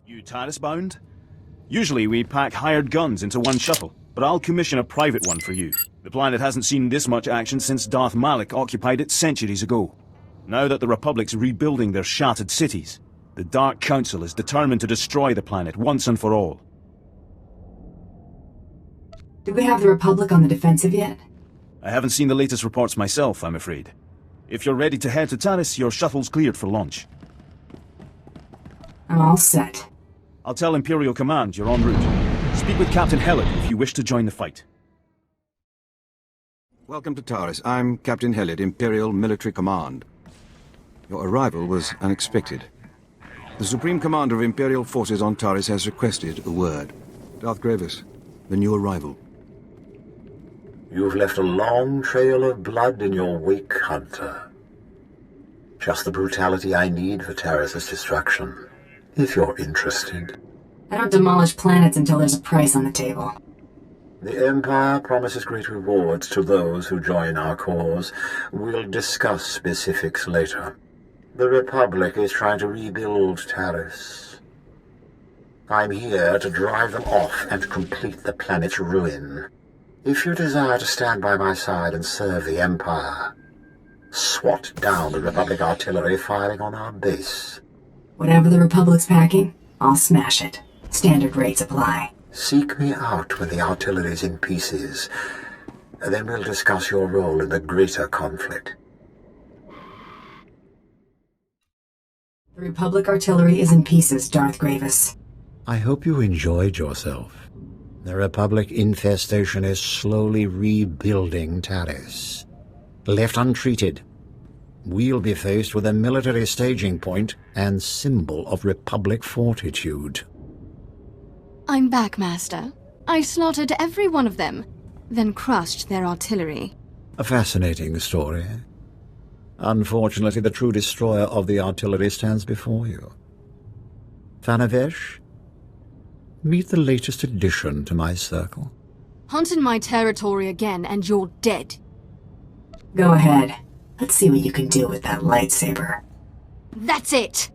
You Taris bound? Usually we pack hired guns into one shuttle, but I'll commission a private one for you. The planet hasn't seen this much action since Darth Malik occupied it centuries ago. Now that the Republic's rebuilding their shattered cities, the Dark Council is determined to destroy the planet once and for all. Do we have the Republic on the defensive yet? I haven't seen the latest reports myself, I'm afraid. If you're ready to head to Taris, your shuttle's cleared for launch. I'm all set. I'll tell Imperial Command you're en route. Speak with Captain Hellid if you wish to join the fight. Welcome to Taris. I'm Captain Hellid, Imperial Military Command. Your arrival was unexpected. The Supreme Commander of Imperial forces on Taris has requested a word. Darth Grievous, the new arrival. You've left a long trail of blood in your wake, Hunter. Just the brutality I need for Taris' destruction, if you're interested. I don't demolish planets until there's a price on the table. The Empire promises great rewards to those who join our cause. We'll discuss specifics later. The Republic is trying to rebuild Taris. I'm here to drive them off and complete the planet's ruin. If you desire to stand by my side and serve the Empire, swat down the Republic artillery firing on our base. Whatever the Republic's packing, I'll smash it. Standard rates apply. Seek me out when the artillery's in pieces. Then we'll discuss your role in the greater conflict. The Republic artillery is in pieces, Darth Grievous. I hope you enjoyed yourself. The Republic infestation is slowly rebuilding Taris. Left untreated, we'll be faced with a military staging point and symbol of Republic fortitude. I'm back, Master. I slaughtered every one of them, then crushed their artillery. A fascinating story. Unfortunately, the true destroyer of the artillery stands before you. Thanavesh, meet the latest addition to my circle. Hunt in my territory again, and you're dead. Go ahead. Let's see what you can do with that lightsaber. That's it!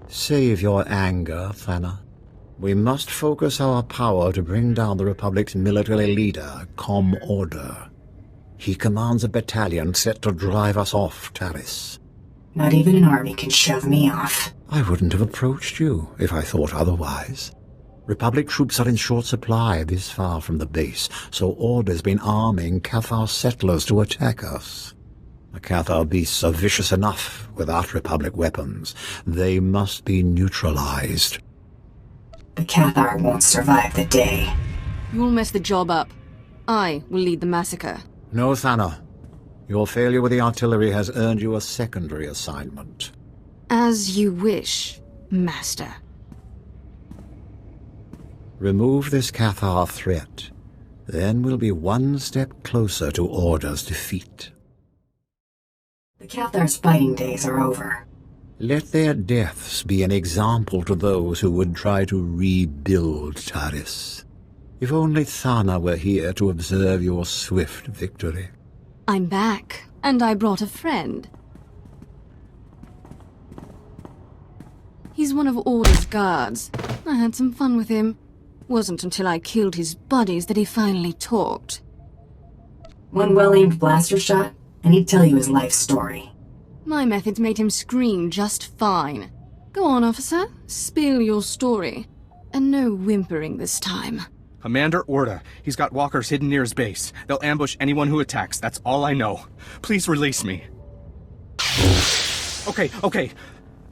Save your anger, Thana. We must focus our power to bring down the Republic's military leader, Order. He commands a battalion set to drive us off Taris. Not even an army can shove me off. I wouldn't have approached you if I thought otherwise. Republic troops are in short supply this far from the base, so Order's been arming Cathar settlers to attack us. The Cathar beasts are vicious enough without Republic weapons. They must be neutralized. The Cathar won't survive the day. You'll mess the job up. I will lead the massacre. No, Thana. Your failure with the artillery has earned you a secondary assignment. As you wish, Master. Remove this Cathar threat. Then we'll be one step closer to Order's defeat. The Cathar's fighting days are over. Let their deaths be an example to those who would try to rebuild Taris. If only Thana were here to observe your swift victory. I'm back, and I brought a friend. He's one of Order's guards. I had some fun with him. Wasn't until I killed his buddies that he finally talked. One well-aimed blaster shot, and he'd tell you his life story. My methods made him scream just fine. Go on, officer. Spill your story. And no whimpering this time. Commander Orda. He's got walkers hidden near his base. They'll ambush anyone who attacks. That's all I know. Please release me. Okay.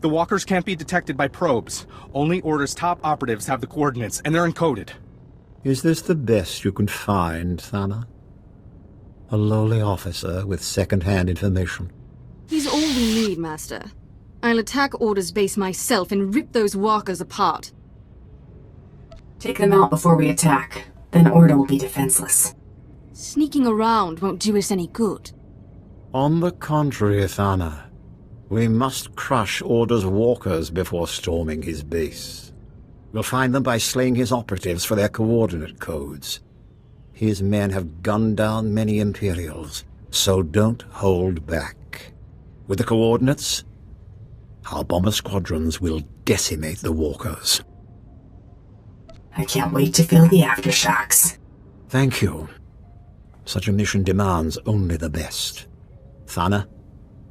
The walkers can't be detected by probes. Only Order's top operatives have the coordinates, and they're encoded. Is this the best you can find, Thana? A lowly officer with second-hand information. He's all we need, Master. I'll attack Order's base myself and rip those walkers apart. Take them out before we attack. Then Order will be defenseless. Sneaking around won't do us any good. On the contrary, Thana. We must crush Order's walkers before storming his base. We'll find them by slaying his operatives for their coordinate codes. His men have gunned down many Imperials, so don't hold back. With the coordinates, Our bomber squadrons will decimate the walkers. I can't wait to feel the aftershocks. Thank you. Such a mission demands only the best. Thana,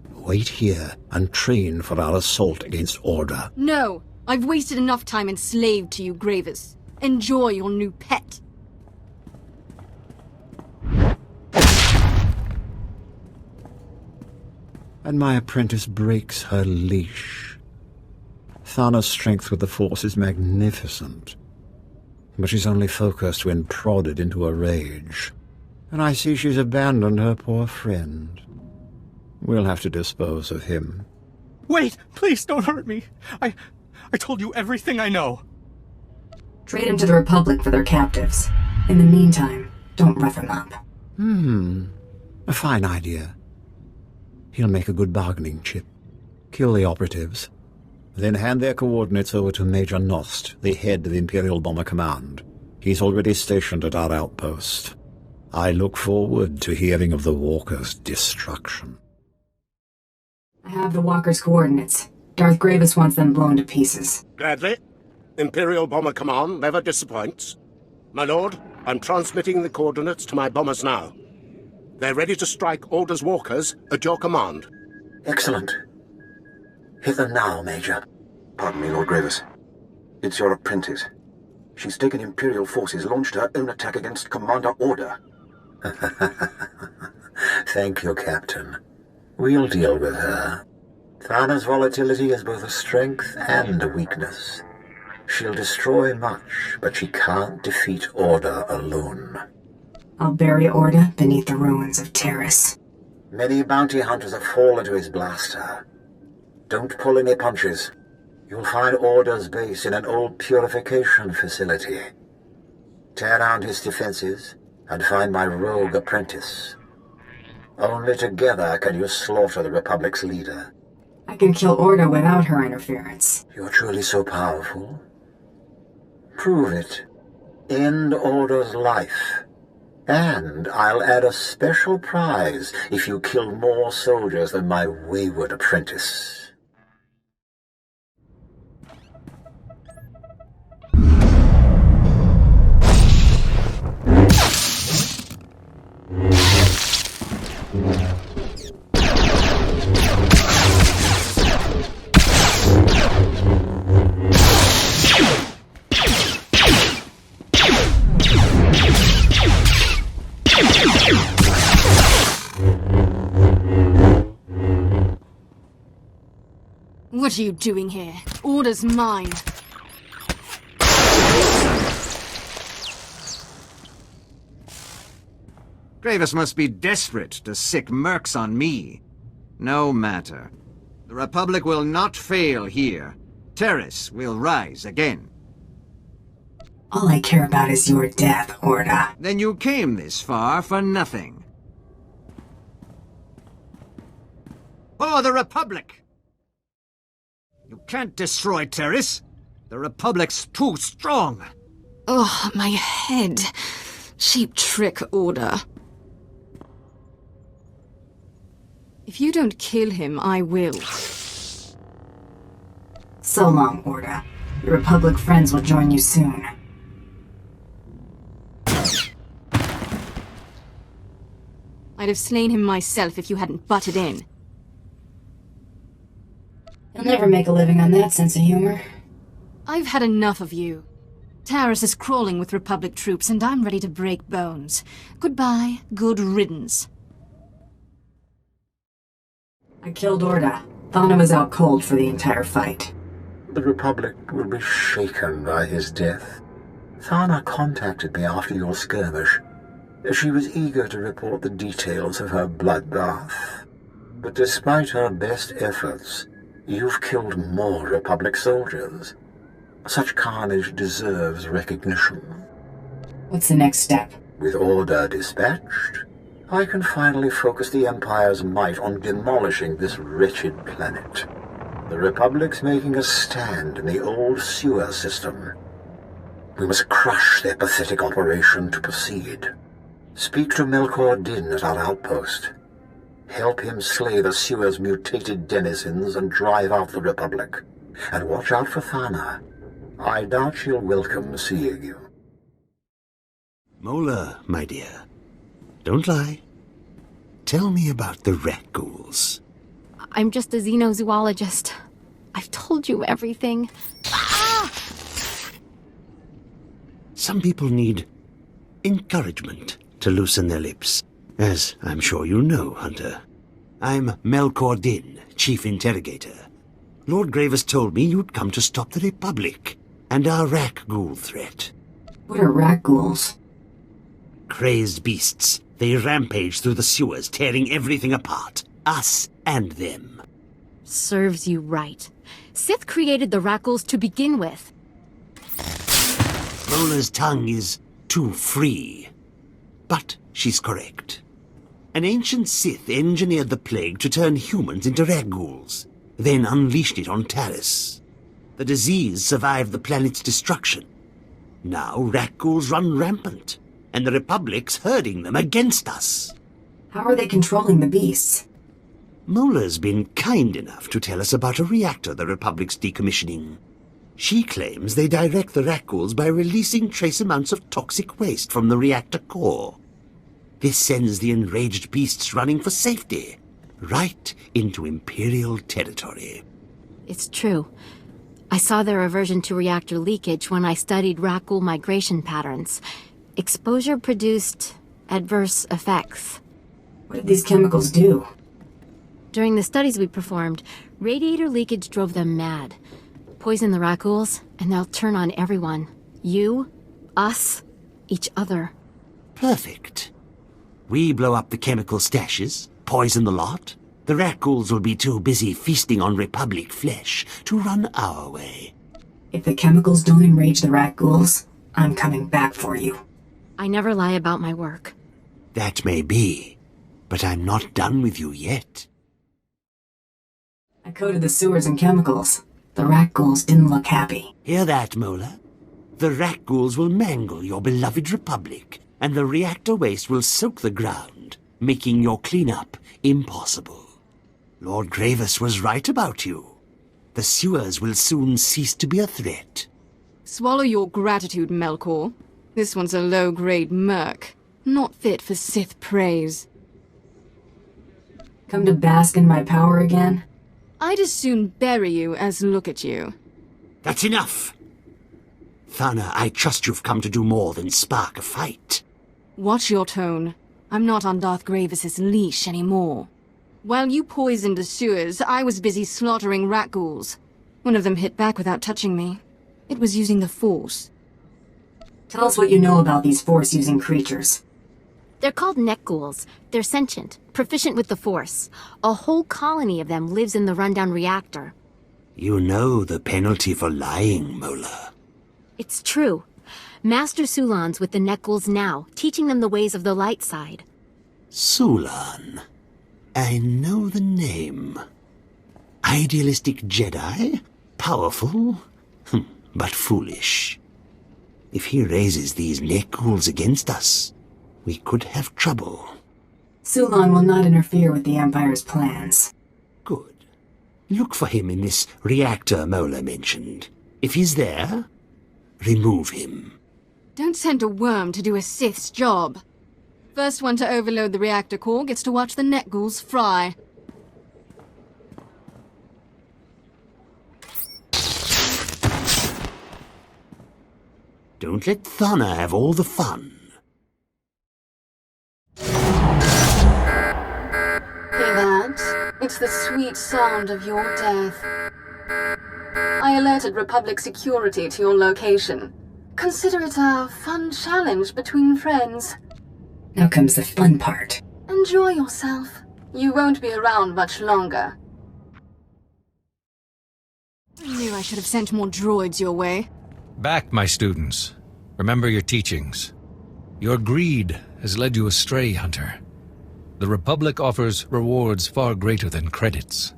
wait here and train for our assault against Order. No! I've wasted enough time enslaved to you, Gravis. Enjoy your new pet. And my apprentice breaks her leash. Thana's strength with the Force is magnificent, but she's only focused when prodded into a rage. And I see she's abandoned her poor friend. We'll have to dispose of him. Wait! Please don't hurt me! I told you everything I know. Trade him to the Republic for their captives. In the meantime, don't rough him up. A fine idea. He'll make a good bargaining chip. Kill the operatives, then hand their coordinates over to Major Nost, the head of Imperial Bomber Command. He's already stationed at our outpost. I look forward to hearing of the Walker's destruction. I have the walker's coordinates. Darth Gravis wants them blown to pieces. Gladly. Imperial Bomber Command never disappoints. My lord, I'm transmitting the coordinates to my bombers now. They're ready to strike Order's walkers at your command. Excellent. Hit them now, Major. Pardon me, Lord Gravis. It's your apprentice. She's taken Imperial forces, launched her own attack against Commander Order. Thank you, Captain. We'll deal with her. Thana's volatility is both a strength and a weakness. She'll destroy much, but she can't defeat Order alone. I'll bury Order beneath the ruins of Taris. Many bounty hunters have fallen to his blaster. Don't pull any punches. You'll find Order's base in an old purification facility. Tear down his defenses and find my rogue apprentice. Only together can you slaughter the Republic's leader. I can kill Order without her interference. You're truly so powerful? Prove it. End Order's life. And I'll add a special prize if you kill more soldiers than my wayward apprentice. What are you doing here? Order's mine. Gravis must be desperate to sick mercs on me. No matter. The Republic will not fail here. Taris will rise again. All I care about is your death, Order. Then you came this far for nothing. For the Republic! You can't destroy Taris. The Republic's too strong. Oh, my head. Cheap trick, Order. If you don't kill him, I will. So long, Order. Your Republic friends will join you soon. I'd have slain him myself if you hadn't butted in. You'll never make a living on that sense of humor. I've had enough of you. Taris is crawling with Republic troops, and I'm ready to break bones. Goodbye, good riddance. I killed Order. Thana was out cold for the entire fight. The Republic will be shaken by his death. Thana contacted me after your skirmish. She was eager to report the details of her bloodbath. But despite her best efforts, you've killed more Republic soldiers. Such carnage deserves recognition. What's the next step? With Order dispatched, I can finally focus the Empire's might on demolishing this wretched planet. The Republic's making a stand in the old sewer system. We must crush their pathetic operation to proceed. Speak to Melkor Din at our outpost. Help him slay the sewer's mutated denizens and drive out the Republic. And watch out for Thana. I doubt she'll welcome seeing you. Mola, my dear, don't lie. Tell me about the rat ghouls. I'm just a xenozoologist. I've told you everything. Ah! Some people need encouragement to loosen their lips, as I'm sure you know, Hunter. I'm Melkor Din, Chief Interrogator. Lord Gravis told me you'd come to stop the Republic and our rat ghoul threat. What are rat ghouls? Crazed beasts. They rampage through the sewers, tearing everything apart. Us and them. Serves you right. Sith created the rat ghouls to begin with. Mola's tongue is too free. But she's correct. An ancient Sith engineered the plague to turn humans into rat ghouls, then unleashed it on Taris. The disease survived the planet's destruction. Now rat ghouls run rampant, and the Republic's herding them against us. How are they controlling the beasts? Mola's been kind enough to tell us about a reactor the Republic's decommissioning. She claims they direct the rat ghouls by releasing trace amounts of toxic waste from the reactor core. This sends the enraged beasts running for safety, right into Imperial territory. It's true. I saw their aversion to reactor leakage when I studied rat ghoul migration patterns. Exposure produced adverse effects. What did these chemicals do? During the studies we performed, radiator leakage drove them mad. Poison the rat ghouls, and they'll turn on everyone. You, us, each other. Perfect. We blow up the chemical stashes, poison the lot. The rat ghouls will be too busy feasting on Republic flesh to run our way. If the chemicals don't enrage the rat ghouls, I'm coming back for you. I never lie about my work. That may be, but I'm not done with you yet. I coated the sewers in chemicals. The rat ghouls didn't look happy. Hear that, Mola? The rat ghouls will mangle your beloved Republic, and the reactor waste will soak the ground, making your cleanup impossible. Lord Gravis was right about you. The sewers will soon cease to be a threat. Swallow your gratitude, Melkor. This one's a low-grade merc, not fit for Sith praise. Come to bask in my power again? I'd as soon bury you as look at you. That's enough! Thana, I trust you've come to do more than spark a fight. Watch your tone. I'm not on Darth Gravis's leash anymore. While you poisoned the sewers, I was busy slaughtering rat ghouls. One of them hit back without touching me. It was using the Force. Tell us what you know about these Force-using creatures. They're called neck ghouls. They're sentient, proficient with the Force. A whole colony of them lives in the rundown reactor. You know the penalty for lying, Mola. It's true. Master Sulan's with the neck ghouls now, teaching them the ways of the light side. Sulan. I know the name. Idealistic Jedi? Powerful? But foolish. If he raises these neck ghouls against us, we could have trouble. Sulan will not interfere with the Empire's plans. Good. Look for him in this reactor Mola mentioned. If he's there, remove him. Don't send a worm to do a Sith's job. First one to overload the reactor core gets to watch the neck ghouls fry. Don't let Thana have all the fun. Hear that? It's the sweet sound of your death. I alerted Republic security to your location. Consider it a fun challenge between friends. Now comes the fun part. Enjoy yourself. You won't be around much longer. I knew I should have sent more droids your way. Back, my students. Remember your teachings. Your greed has led you astray, Hunter. The Republic offers rewards far greater than credits.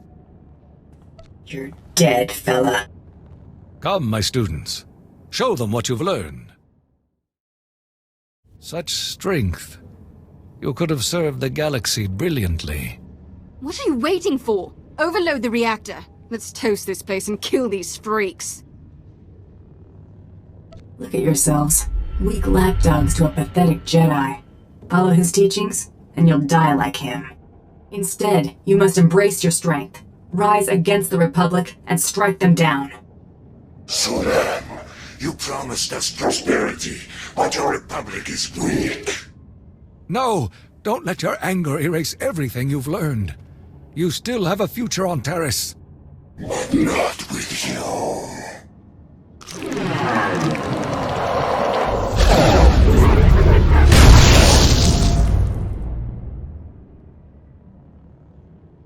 You're dead, fella. Come, my students. Show them what you've learned. Such strength. You could have served the galaxy brilliantly. What are you waiting for? Overload the reactor. Let's toast this place and kill these freaks. Look at yourselves. Weak lapdogs to a pathetic Jedi. Follow his teachings, and you'll die like him. Instead, you must embrace your strength, rise against the Republic, and strike them down. Soran, you promised us prosperity, but your Republic is weak. No! Don't let your anger erase everything you've learned. You still have a future on Taris. But not with you.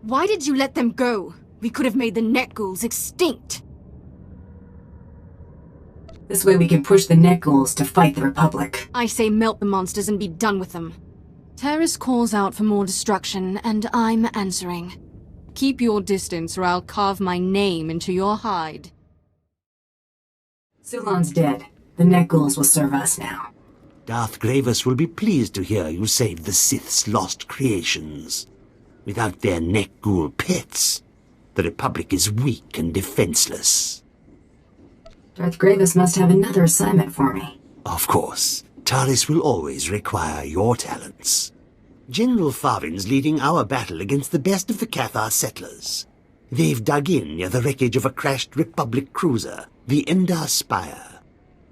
Why did you let them go? We could have made the net ghouls extinct. This way we can push the net ghouls to fight the Republic. I say melt the monsters and be done with them. Taris calls out for more destruction, and I'm answering. Keep your distance or I'll carve my name into your hide. Sulan's dead. The net ghouls will serve us now. Darth Grievous will be pleased to hear you saved the Sith's lost creations. Without their net ghoul pets, the Republic is weak and defenseless. Darth Grievous must have another assignment for me. Of course. Taris will always require your talents. General Farvin's leading our battle against the best of the Cathar settlers. They've dug in near the wreckage of a crashed Republic cruiser, the Endar Spire.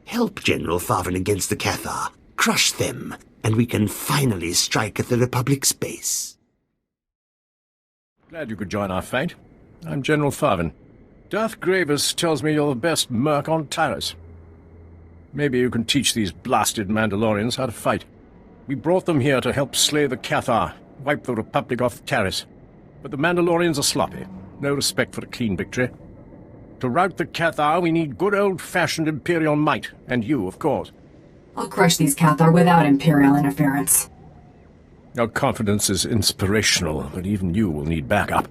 Help General Farvin against the Cathar, crush them, and we can finally strike at the Republic's base. Glad you could join our fight. I'm General Farvin. Darth Grievous tells me you're the best merc on Taris. Maybe you can teach these blasted Mandalorians how to fight. We brought them here to help slay the Cathar, wipe the Republic off Taris. But the Mandalorians are sloppy. No respect for a clean victory. To rout the Cathar, we need good old-fashioned Imperial might, and you, of course. I'll crush these Cathar without Imperial interference. Your confidence is inspirational, but even you will need backup.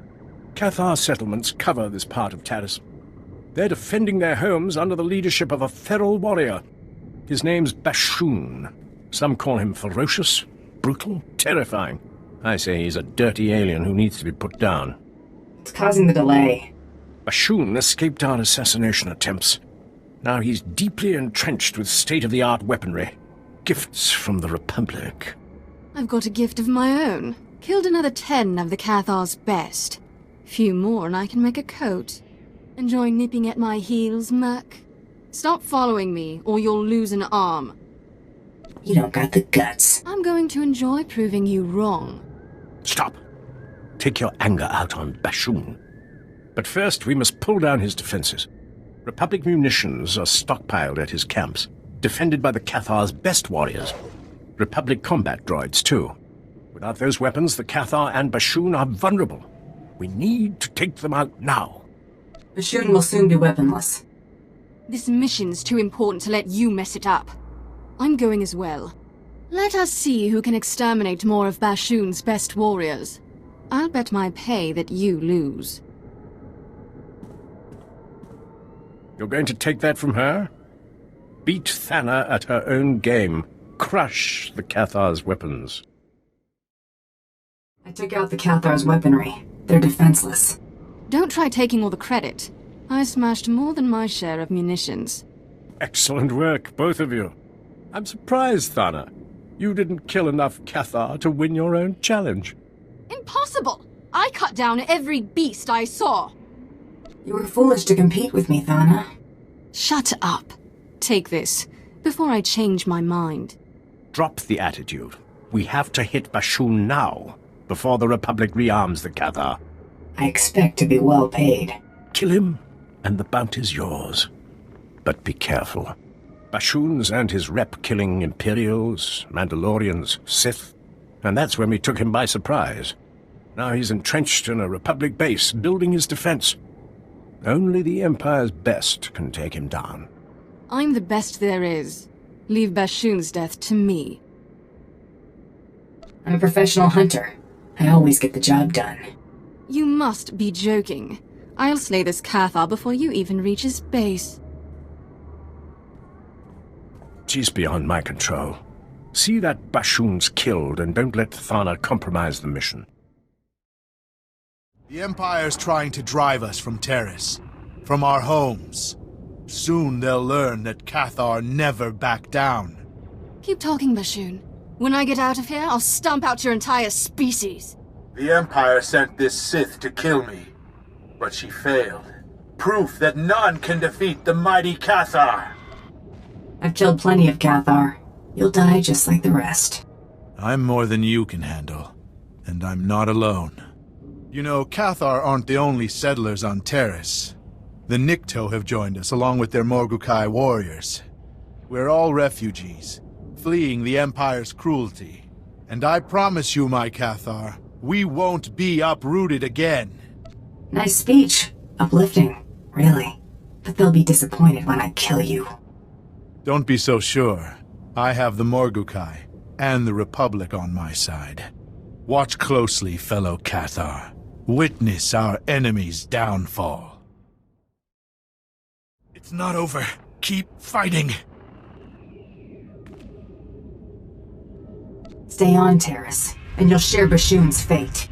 Cathar settlements cover this part of Taris. They're defending their homes under the leadership of a feral warrior. His name's Bashoon. Some call him ferocious, brutal, terrifying. I say he's a dirty alien who needs to be put down. It's causing the delay. Bashoon escaped our assassination attempts. Now he's deeply entrenched with state-of-the-art weaponry. Gifts from the Republic. I've got a gift of my own. Killed another 10 of the Cathar's best. Few more and I can make a coat. Enjoy nipping at my heels, Merc? Stop following me, or you'll lose an arm. You don't got the guts. I'm going to enjoy proving you wrong. Stop. Take your anger out on Bashoon. But first, we must pull down his defenses. Republic munitions are stockpiled at his camps, defended by the Cathar's best warriors. Republic combat droids, too. Without those weapons, the Cathar and Bashoon are vulnerable. We need to take them out now. Bashoon will soon be weaponless. This mission's too important to let you mess it up. I'm going as well. Let us see who can exterminate more of Bashoon's best warriors. I'll bet my pay that you lose. You're going to take that from her? Beat Thana at her own game. Crush the Cathar's weapons. I took out the Cathar's weaponry. They're defenseless. Don't try taking all the credit. I smashed more than my share of munitions. Excellent work, both of you. I'm surprised, Thana. You didn't kill enough Cathar to win your own challenge. Impossible! I cut down every beast I saw. You were foolish to compete with me, Thana. Shut up. Take this, before I change my mind. Drop the attitude. We have to hit Bashoon now, before the Republic rearms the Cathar. I expect to be well paid. Kill him, and the bounty's yours. But be careful. Bashoon's earned his rep killing Imperials, Mandalorians, Sith, and that's when we took him by surprise. Now he's entrenched in a Republic base, building his defense. Only the Empire's best can take him down. I'm the best there is. Leave Bashoon's death to me. I'm a professional hunter. I always get the job done. You must be joking. I'll slay this Cathar before you even reach his base. She's beyond my control. See that Bashoon's killed and don't let Thana compromise the mission. The Empire's trying to drive us from Taris, from our homes. Soon they'll learn that Cathar never back down. Keep talking, Bashoon. When I get out of here, I'll stomp out your entire species. The Empire sent this Sith to kill me, but she failed. Proof that none can defeat the mighty Cathar. I've killed plenty of Cathar. You'll die just like the rest. I'm more than you can handle, and I'm not alone. You know, Cathar aren't the only settlers on Taris. The Nikto have joined us, along with their Morgukai warriors. We're all refugees, fleeing the Empire's cruelty. And I promise you, my Cathar, we won't be uprooted again. Nice speech. Uplifting, really. But they'll be disappointed when I kill you. Don't be so sure. I have the Morgukai and the Republic on my side. Watch closely, fellow Cathar. Witness our enemy's downfall. It's not over. Keep fighting. Stay on, Taris, and you'll share Bashoon's fate.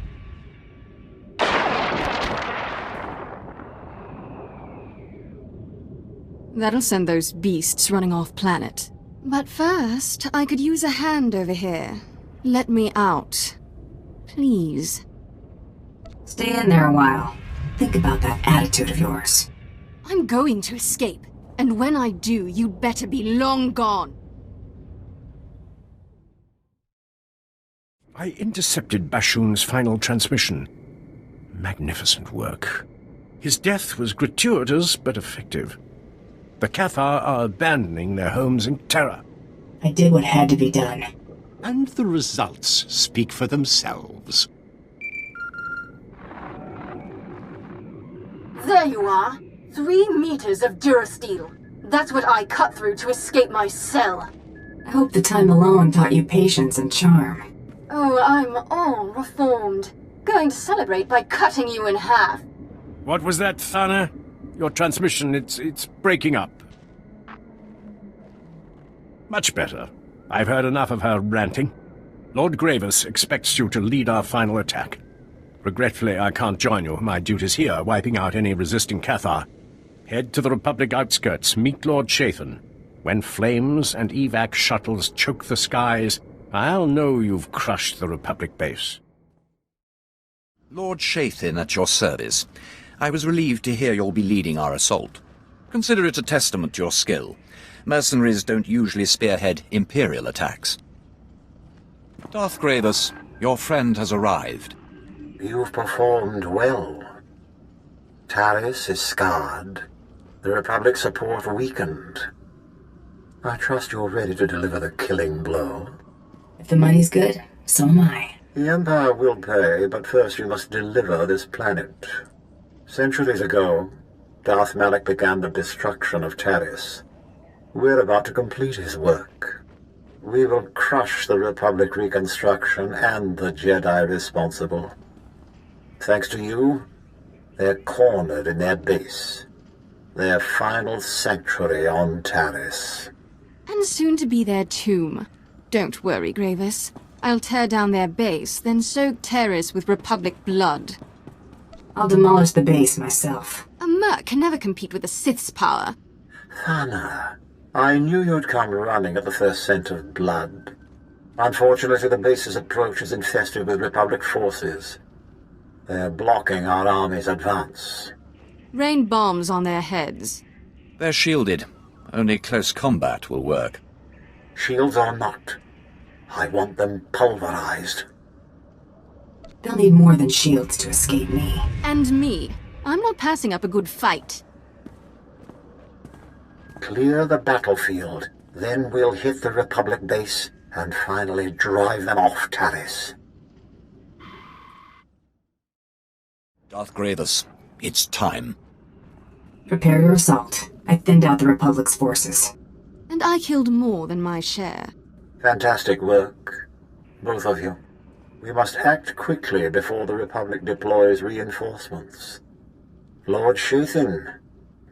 That'll send those beasts running off planet. But first, I could use a hand over here. Let me out. Please. Stay in there a while. Think about that attitude of yours. I'm going to escape, and when I do, you'd better be long gone. I intercepted Bashoon's final transmission. Magnificent work. His death was gratuitous but effective. The Cathar are abandoning their homes in terror. I did what had to be done. And the results speak for themselves. There you are. 3 meters of durasteel. That's what I cut through to escape my cell. I hope the time alone taught you patience and charm. Oh, I'm all reformed. Going to celebrate by cutting you in half. What was that, Thana? Your transmission, it's breaking up. Much better. I've heard enough of her ranting. Lord Gravis expects you to lead our final attack. Regretfully, I can't join you. My duty's here, wiping out any resisting Cathar. Head to the Republic outskirts, meet Lord Shathan. When flames and evac shuttles choke the skies, I'll know you've crushed the Republic base. Lord Shathan at your service. I was relieved to hear you'll be leading our assault. Consider it a testament to your skill. Mercenaries don't usually spearhead Imperial attacks. Darth Gravis, your friend has arrived. You've performed well. Taris is scarred. The Republic's support weakened. I trust you're ready to deliver the killing blow. If the money's good, so am I. The Empire will pay, but first you must deliver this planet. Centuries ago, Darth Malak began the destruction of Taris. We're about to complete his work. We will crush the Republic reconstruction and the Jedi responsible. Thanks to you, they're cornered in their base. Their final sanctuary on Taris. And soon to be their tomb. Don't worry, Gravis. I'll tear down their base, then soak Taris with Republic blood. I'll demolish the base myself. A merc can never compete with a Sith's power. Thana, I knew you'd come running at the first scent of blood. Unfortunately, the base's approach is infested with Republic forces. They're blocking our army's advance. Rain bombs on their heads. They're shielded. Only close combat will work. Shields or not, I want them pulverized. They'll need more than shields to escape me. And me. I'm not passing up a good fight. Clear the battlefield, then we'll hit the Republic base and finally drive them off Taris. Darth Gravis, it's time. Prepare your assault. I thinned out the Republic's forces. And I killed more than my share. Fantastic work, both of you. We must act quickly before the Republic deploys reinforcements. Lord Shathan,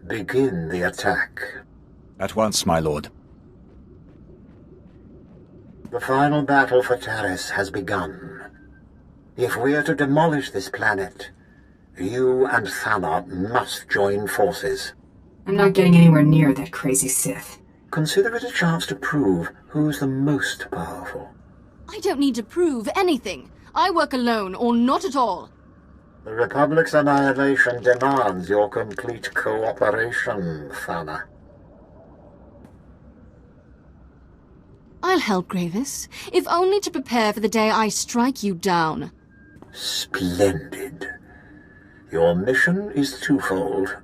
begin the attack. At once, my lord. The final battle for Taris has begun. If we're to demolish this planet, You and Thana must join forces. I'm not getting anywhere near that crazy Sith. Consider it a chance to prove who's the most powerful. I don't need to prove anything. I work alone, or not at all. The Republic's annihilation demands your complete cooperation, Thana. I'll help, Gravis, if only to prepare for the day I strike you down. Splendid. Your mission is twofold.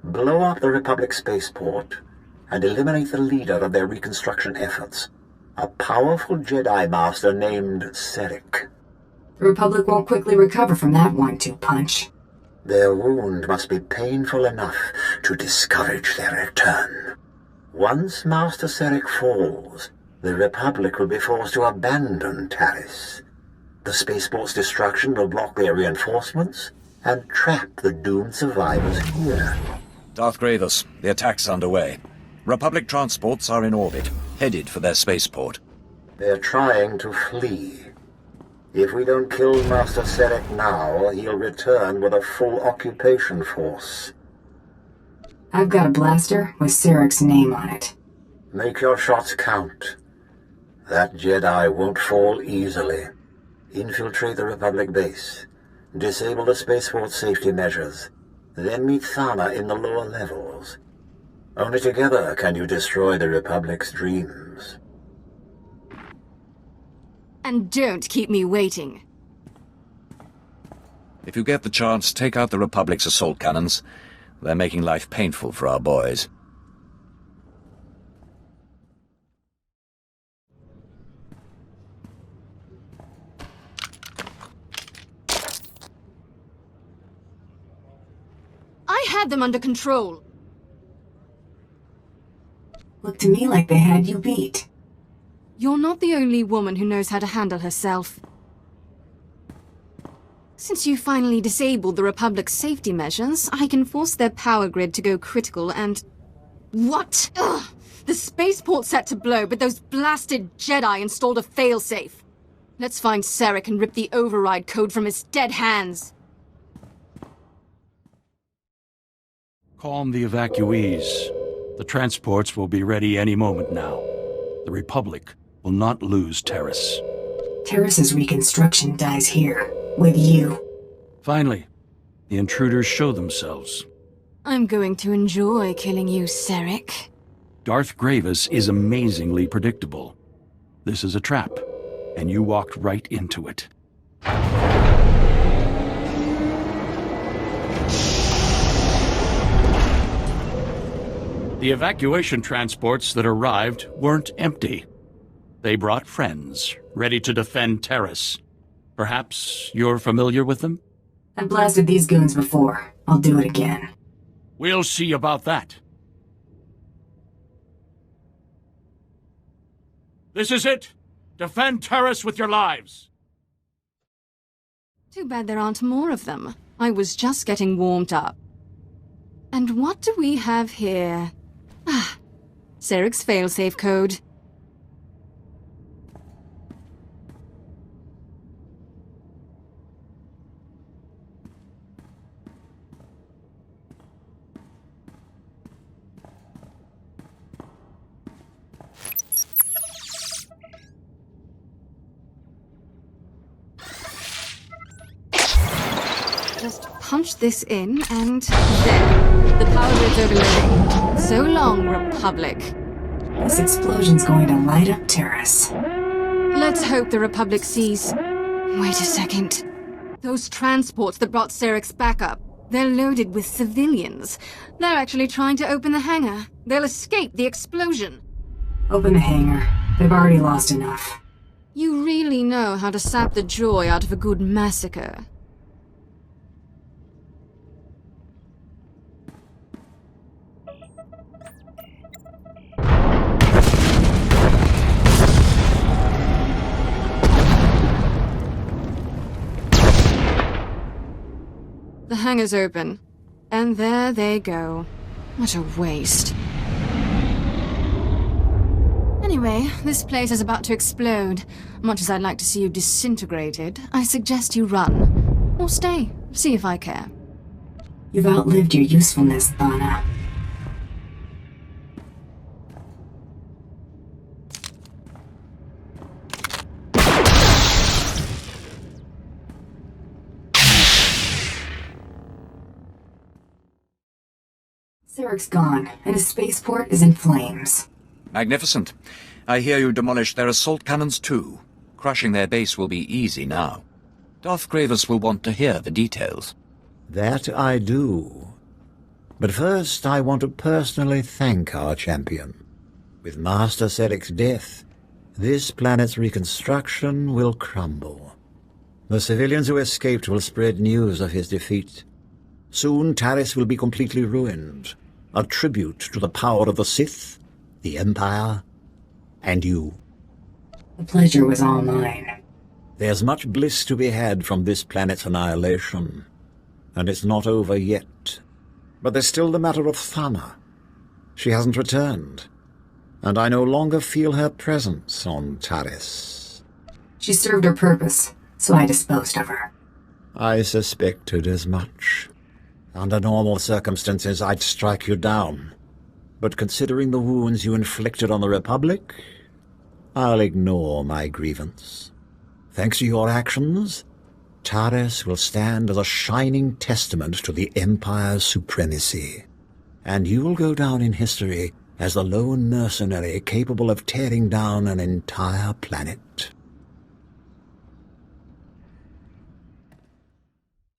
Blow up the Republic spaceport and eliminate the leader of their reconstruction efforts, a powerful Jedi Master named Serek. The Republic won't quickly recover from that 1-2 punch. Their wound must be painful enough to discourage their return. Once Master Serek falls, the Republic will be forced to abandon Taris. The spaceport's destruction will block their reinforcements and trap the doomed survivors here. Darth Gravis, the attack's underway. Republic transports are in orbit, headed for their spaceport. They're trying to flee. If we don't kill Master Serek now, he'll return with a full occupation force. I've got a blaster with Serek's name on it. Make your shots count. That Jedi won't fall easily. Infiltrate the Republic base. Disable the spaceport safety measures. Then meet Thana in the lower levels. Only together can you destroy the Republic's dreams. And don't keep me waiting. If you get the chance, take out the Republic's assault cannons. They're making life painful for our boys. I had them under control. Looked to me like they had you beat. You're not the only woman who knows how to handle herself. Since you finally disabled the Republic's safety measures, I can force their power grid to go critical and... What? Ugh! The spaceport's set to blow, but those blasted Jedi installed a failsafe. Let's find Serek and rip the override code from his dead hands. Calm the evacuees. The transports will be ready any moment now. The Republic will not lose Taris. Taris's reconstruction dies here, with you. Finally, the intruders show themselves. I'm going to enjoy killing you, Serek. Darth Gravis is amazingly predictable. This is a trap, and you walked right into it. The evacuation transports that arrived weren't empty. They brought friends, ready to defend Taris. Perhaps you're familiar with them? I've blasted these goons before. I'll do it again. We'll see about that. This is it! Defend Taris with your lives! Too bad there aren't more of them. I was just getting warmed up. And what do we have here? Ah, Serek's failsafe code. Just punch this in, and there. The power grid's overloading. So long, Republic. This explosion's going to light up Taris. Let's hope the Republic sees... Wait a second. Those transports that brought Serek's backup, they're loaded with civilians. They're actually trying to open the hangar. They'll escape the explosion. Open the hangar. They've already lost enough. You really know how to sap the joy out of a good massacre. The hangar's open. And there they go. What a waste. Anyway, this place is about to explode. Much as I'd like to see you disintegrated, I suggest you run. Or stay, see if I care. You've outlived your usefulness, Thana. Sarek's gone, and his spaceport is in flames. Magnificent. I hear you demolished their assault cannons too. Crushing their base will be easy now. Darth Gravis will want to hear the details. That I do. But first I want to personally thank our champion. With Master Sarek's death, this planet's reconstruction will crumble. The civilians who escaped will spread news of his defeat. Soon Taris will be completely ruined, a tribute to the power of the Sith, the Empire, and you. The pleasure was all mine. There's much bliss to be had from this planet's annihilation, and it's not over yet. But there's still the matter of Thana. She hasn't returned, and I no longer feel her presence on Taris. She served her purpose, so I disposed of her. I suspected as much. Under normal circumstances, I'd strike you down. But considering the wounds you inflicted on the Republic, I'll ignore my grievance. Thanks to your actions, Taris will stand as a shining testament to the Empire's supremacy. And you will go down in history as the lone mercenary capable of tearing down an entire planet.